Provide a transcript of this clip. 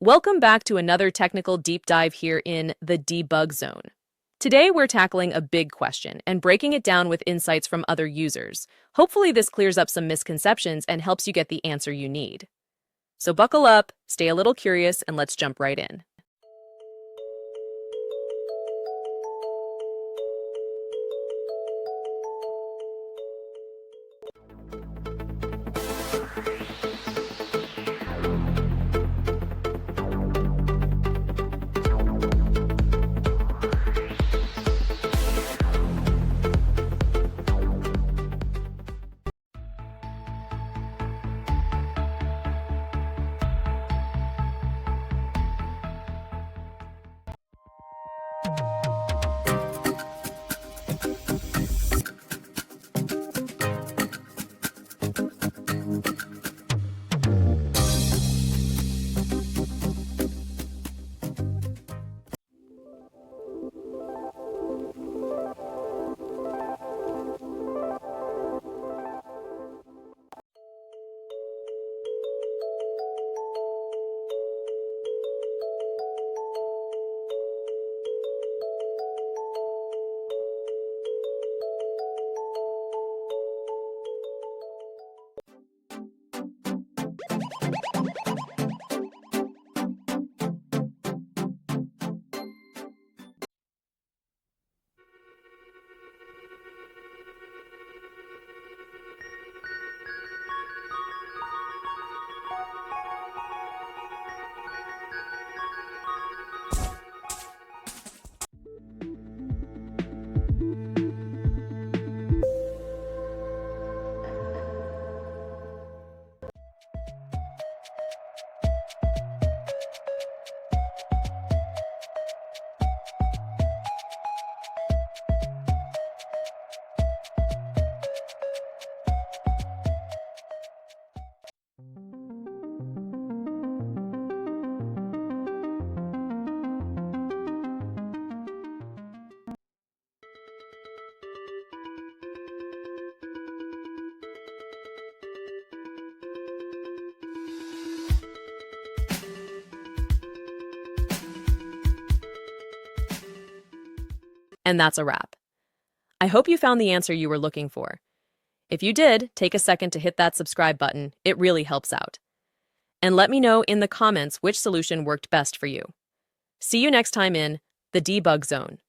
Welcome back to another technical deep dive here in the debug zone. Today, we're tackling a big question and breaking it down with insights from other users. Hopefully, this clears up some misconceptions and helps you get the answer you need. So buckle up, stay a little curious, and let's jump right in. And that's a wrap. I hope you found the answer you were looking for. If you did, take a second to hit that subscribe button. It really helps out. And let me know in the comments which solution worked best for you. See you next time in the debug zone.